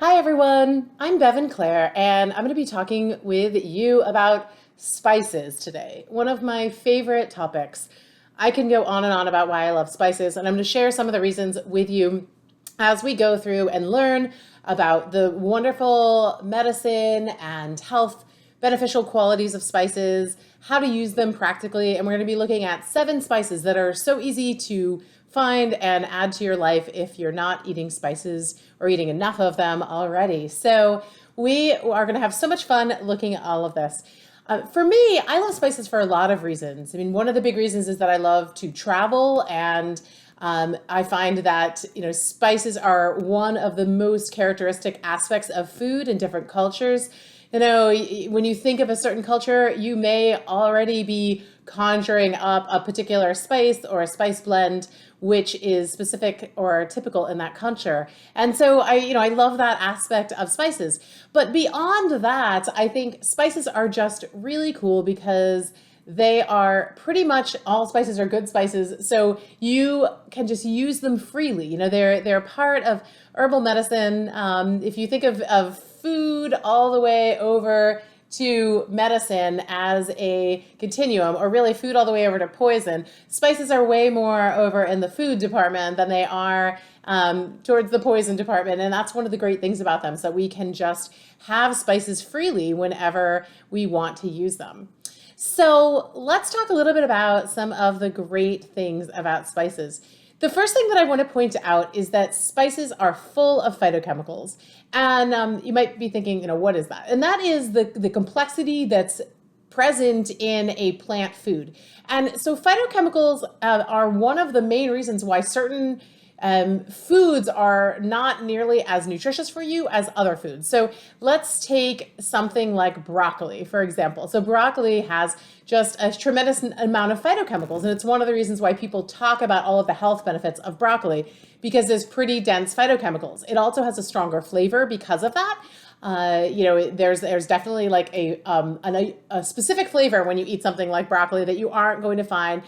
Hi everyone, I'm Bevin Clare, and I'm going to be talking with you about spices today. One of my favorite topics. I can go on and on about why I love spices, and I'm going to share some of the reasons with you as we go through and learn about the wonderful medicine and health beneficial qualities of spices, how to use them practically, and we're going to be looking at 7 spices that are so easy to find and add to your life if you're not eating spices or eating enough of them already. So we are going to have so much fun looking at all of this. For me, I love spices for a lot of reasons. I mean, one of the big reasons is that I love to travel, and I find that spices are one of the most characteristic aspects of food in different cultures. When you think of a certain culture, you may already be conjuring up a particular spice or a spice blend which is specific or typical in that culture. And so I love that aspect of spices. But beyond that, I think spices are just really cool because they are pretty much all spices are good spices, so you can just use them freely. They're part of herbal medicine. If you think of food all the way over to medicine as a continuum, or really food all the way over to poison, spices are way more over in the food department than they are towards the poison department. And that's one of the great things about them, so we can just have spices freely whenever we want to use them. So let's talk a little bit about some of the great things about spices. The first thing that I want to point out is that spices are full of phytochemicals. And you might be thinking, what is that? And that is the complexity that's present in a plant food. And so phytochemicals are one of the main reasons why certain foods are not nearly as nutritious for you as other foods. So let's take something like broccoli, for example. So broccoli has just a tremendous amount of phytochemicals, and it's one of the reasons why people talk about all of the health benefits of broccoli, because there's pretty dense phytochemicals. It also has a stronger flavor because of that. There's definitely like a specific flavor when you eat something like broccoli that you aren't going to find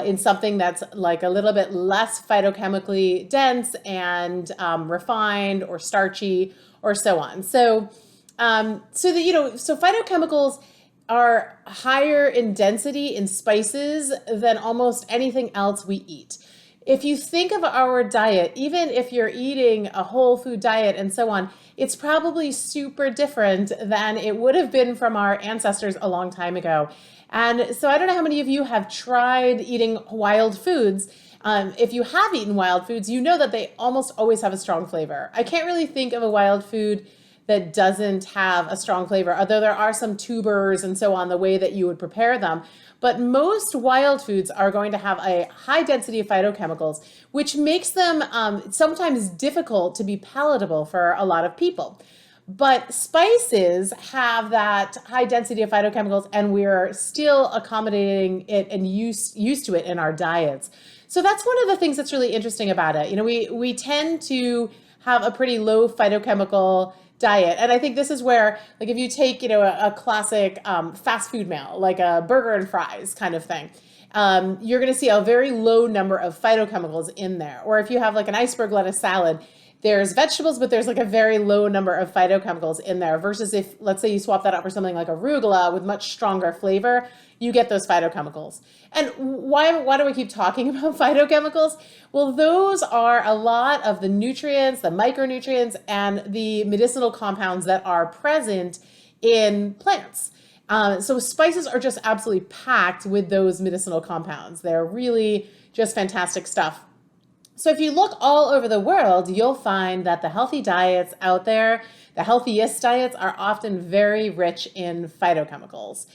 in something that's like a little bit less phytochemically dense and refined or starchy or so on. So phytochemicals are higher in density in spices than almost anything else we eat. If you think of our diet, even if you're eating a whole food diet and so on, it's probably super different than it would have been from our ancestors a long time ago. And so I don't know how many of you have tried eating wild foods. If you have eaten wild foods, you know that they almost always have a strong flavor. I can't really think of a wild food that doesn't have a strong flavor, although there are some tubers and so on, the way that you would prepare them. But most wild foods are going to have a high density of phytochemicals, which makes them sometimes difficult to be palatable for a lot of people. But spices have that high density of phytochemicals, and we're still accommodating it and used to it in our diets. So that's one of the things that's really interesting about it. We tend to have a pretty low phytochemical diet. And I think this is where, like, if you take, a classic fast food meal, like a burger and fries kind of thing, you're going to see a very low number of phytochemicals in there. Or if you have like an iceberg lettuce salad, there's vegetables, but there's like a very low number of phytochemicals in there, versus if, let's say, you swap that out for something like arugula with much stronger flavor, you get those phytochemicals. And why do we keep talking about phytochemicals? Well, those are a lot of the nutrients, the micronutrients, and the medicinal compounds that are present in plants. So spices are just absolutely packed with those medicinal compounds. They're really just fantastic stuff. So if you look all over the world, you'll find that the healthy diets out there, the healthiest diets, are often very rich in phytochemicals.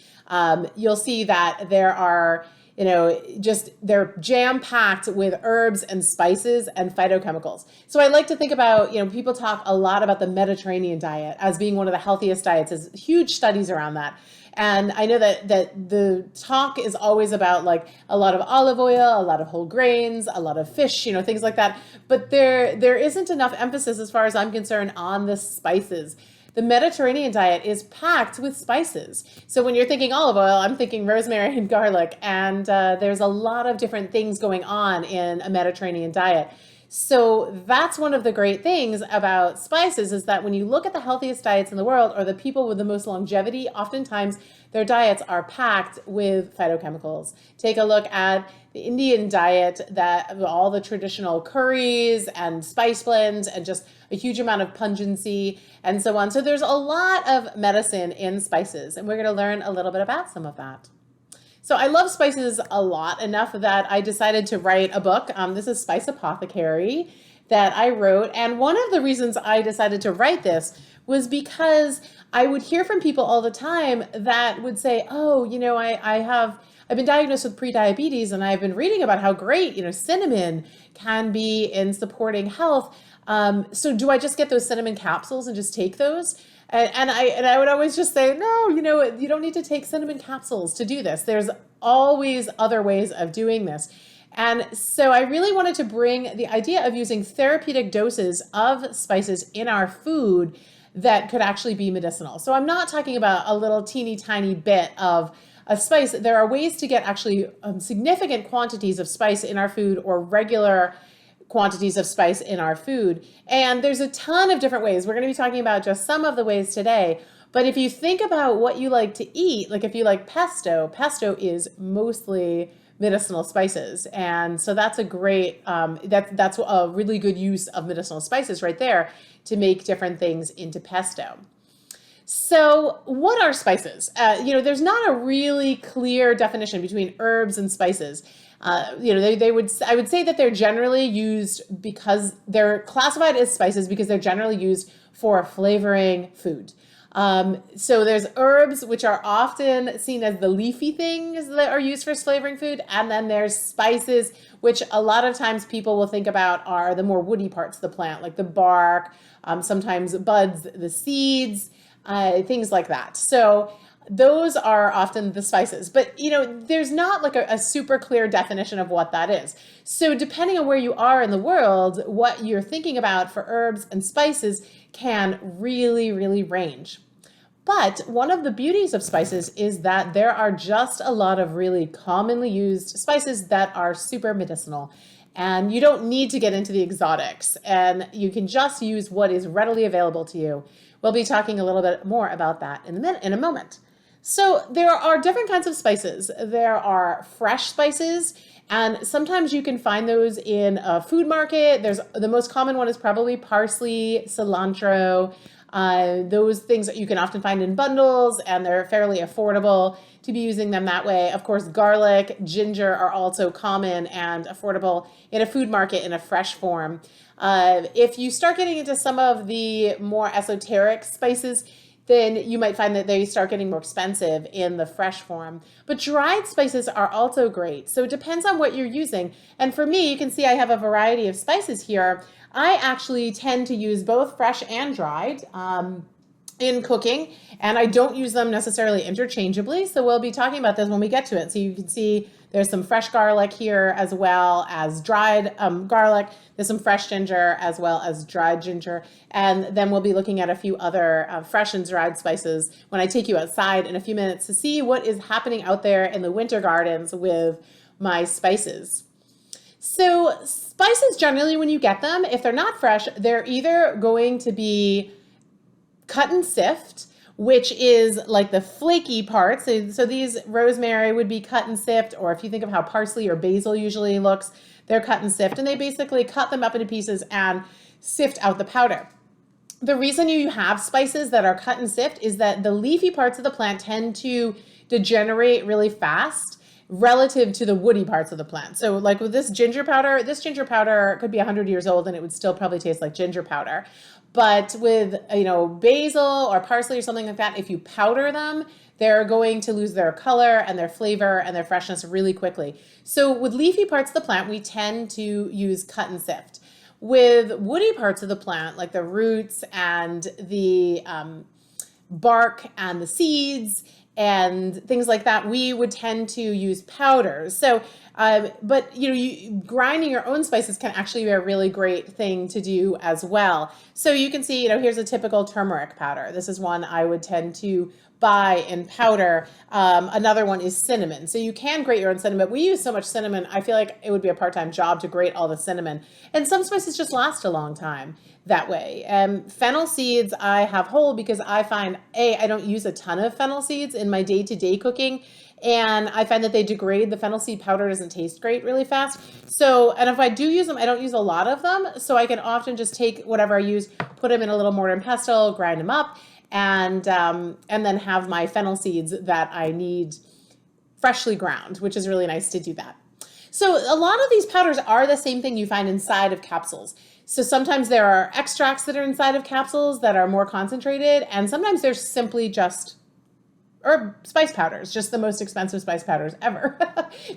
You'll see that there are, they're jam-packed with herbs and spices and phytochemicals. So I like to think about, people talk a lot about the Mediterranean diet as being one of the healthiest diets. There's huge studies around that. And I know that the talk is always about like a lot of olive oil, a lot of whole grains, a lot of fish, things like that. But there isn't enough emphasis, as far as I'm concerned, on the spices. The Mediterranean diet is packed with spices. So when you're thinking olive oil, I'm thinking rosemary and garlic. And there's a lot of different things going on in a Mediterranean diet. So that's one of the great things about spices is that when you look at the healthiest diets in the world or the people with the most longevity, oftentimes their diets are packed with phytochemicals. Take a look at the Indian diet, that all the traditional curries and spice blends and just a huge amount of pungency and so on. So there's a lot of medicine in spices, and we're going to learn a little bit about some of that. So I love spices a lot, enough that I decided to write a book. This is Spice Apothecary that I wrote. And one of the reasons I decided to write this was because I would hear from people all the time that would say, oh, I've been diagnosed with prediabetes and I've been reading about how great, cinnamon can be in supporting health. So do I just get those cinnamon capsules and just take those? And I would always just say, no, you don't need to take cinnamon capsules to do this. There's always other ways of doing this. And so I really wanted to bring the idea of using therapeutic doses of spices in our food that could actually be medicinal. So I'm not talking about a little teeny tiny bit of a spice. There are ways to get actually significant quantities of spice in our food, or regular quantities of spice in our food. And there's a ton of different ways. We're going to be talking about just some of the ways today. But if you think about what you like to eat, like if you like pesto is mostly medicinal spices. And so that's a great, that's a really good use of medicinal spices right there to make different things into pesto. So what are spices? There's not a really clear definition between herbs and spices. I would say that they're generally used because they're classified as spices because they're generally used for flavoring food. So there's herbs, which are often seen as the leafy things that are used for flavoring food. And then there's spices, which a lot of times people will think about are the more woody parts of the plant, like the bark, sometimes buds, the seeds, things like that. So those are often the spices, but there's not like a super clear definition of what that is. So depending on where you are in the world, what you're thinking about for herbs and spices can really, really range. But one of the beauties of spices is that there are just a lot of really commonly used spices that are super medicinal. And you don't need to get into the exotics, and you can just use what is readily available to you. We'll be talking a little bit more about that in a moment. So there are different kinds of spices. There are fresh spices, and sometimes you can find those in a food market. The most common one is probably parsley, cilantro, those things that you can often find in bundles, and they're fairly affordable to be using them that way. Of course, garlic, ginger are also common and affordable in a food market in a fresh form. If you start getting into some of the more esoteric spices, then you might find that they start getting more expensive in the fresh form. But dried spices are also great. So it depends on what you're using. And for me, you can see I have a variety of spices here. I actually tend to use both fresh and dried in cooking, and I don't use them necessarily interchangeably. So we'll be talking about this when we get to it. So you can see there's some fresh garlic here as well as dried garlic. There's some fresh ginger as well as dried ginger. And then we'll be looking at a few other fresh and dried spices when I take you outside in a few minutes to see what is happening out there in the winter gardens with my spices. So spices generally, when you get them, if they're not fresh, they're either going to be cut and sift, which is like the flaky parts. So these rosemary would be cut and sift, or if you think of how parsley or basil usually looks, they're cut and sift, and they basically cut them up into pieces and sift out the powder. The reason you have spices that are cut and sift is that the leafy parts of the plant tend to degenerate really fast relative to the woody parts of the plant. So like with this ginger powder could be 100 years old and it would still probably taste like ginger powder. But with, basil or parsley or something like that, if you powder them, they're going to lose their color and their flavor and their freshness really quickly. So with leafy parts of the plant, we tend to use cut and sift. With woody parts of the plant, like the roots and the bark and the seeds and things like that, we would tend to use powders. So, but grinding your own spices can actually be a really great thing to do as well. So you can see, here's a typical turmeric powder. This is one I would tend to buy in powder. Another one is cinnamon. So you can grate your own cinnamon. We use so much cinnamon, I feel like it would be a part-time job to grate all the cinnamon. And some spices just last a long time that way. Fennel seeds I have whole because I find, I don't use a ton of fennel seeds in my day-to-day cooking. And I find that they degrade. The fennel seed powder doesn't taste great really fast. So, and if I do use them, I don't use a lot of them. So I can often just take whatever I use, put them in a little mortar and pestle, grind them up, and then have my fennel seeds that I need freshly ground, which is really nice to do that. So a lot of these powders are the same thing you find inside of capsules. So sometimes there are extracts that are inside of capsules that are more concentrated, and sometimes there's simply just or spice powders, just the most expensive spice powders ever,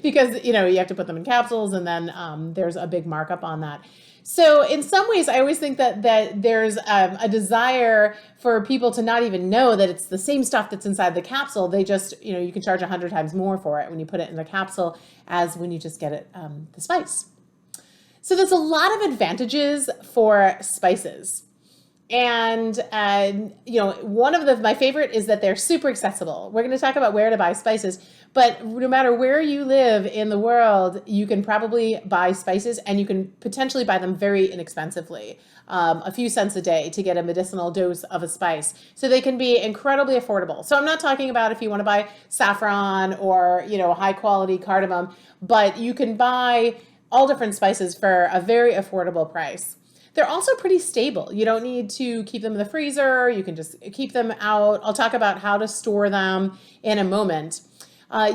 because you have to put them in capsules, and then there's a big markup on that. So in some ways, I always think that there's a desire for people to not even know that it's the same stuff that's inside the capsule. They just, you can charge 100 times more for it when you put it in the capsule as when you just get it the spice. So there's a lot of advantages for spices. And, one of my favorite is that they're super accessible. We're going to talk about where to buy spices, but no matter where you live in the world, you can probably buy spices, and you can potentially buy them very inexpensively, a few cents a day to get a medicinal dose of a spice. So they can be incredibly affordable. So I'm not talking about if you want to buy saffron or, high quality cardamom, but you can buy all different spices for a very affordable price. They're also pretty stable. You don't need to keep them in the freezer. You can just keep them out. I'll talk about how to store them in a moment.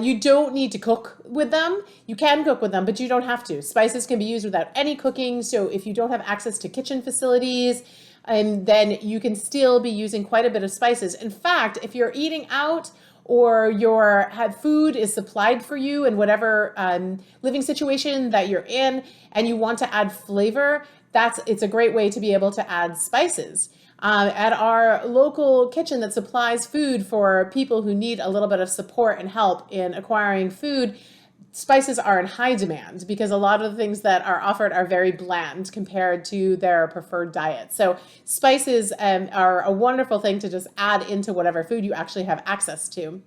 You don't need to cook with them. You can cook with them, but you don't have to. Spices can be used without any cooking. So if you don't have access to kitchen facilities, then you can still be using quite a bit of spices. In fact, if you're eating out or your food is supplied for you in whatever living situation that you're in, and you want to add flavor, it's a great way to be able to add spices. At our local kitchen that supplies food for people who need a little bit of support and help in acquiring food, spices are in high demand because a lot of the things that are offered are very bland compared to their preferred diet. So spices are a wonderful thing to just add into whatever food you actually have access to.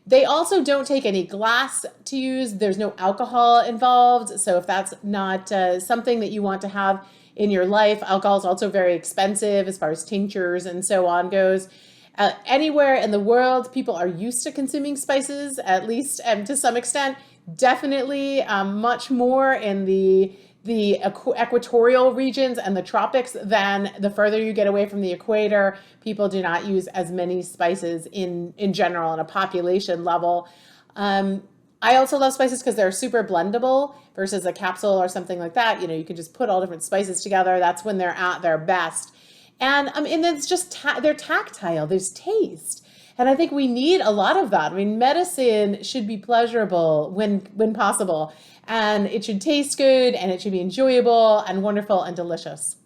They also don't take any glass to use. There's no alcohol involved. So if that's not something that you want to have in your life, alcohol is also very expensive as far as tinctures and so on goes. Anywhere in the world, people are used to consuming spices, at least to some extent. Definitely much more in the equatorial regions and the tropics than the further you get away from the equator. People do not use as many spices in general on a population level. I also love spices because they're super blendable versus a capsule or something like that. You can just put all different spices together. That's when they're at their best. And it's just they're tactile. There's taste. And I think we need a lot of that. Medicine should be pleasurable when possible. And it should taste good, and it should be enjoyable and wonderful and delicious.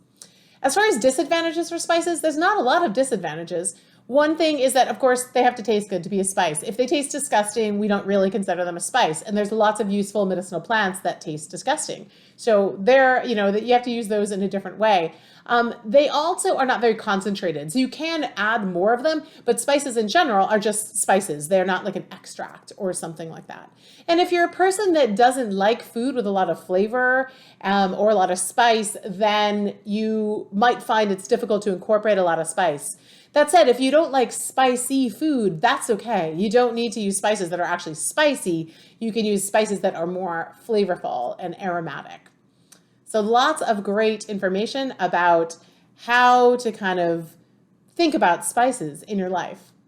As far as disadvantages for spices, there's not a lot of disadvantages. One thing is that, of course, they have to taste good to be a spice. If they taste disgusting, we don't really consider them a spice. And there's lots of useful medicinal plants that taste disgusting. So you have to use those in a different way. They also are not very concentrated. So you can add more of them, but spices in general are just spices. They're not like an extract or something like that. And if you're a person that doesn't like food with a lot of flavor or a lot of spice, then you might find it's difficult to incorporate a lot of spice. That said, if you don't like spicy food, that's okay. You don't need to use spices that are actually spicy. You can use spices that are more flavorful and aromatic. So lots of great information about how to kind of think about spices in your life.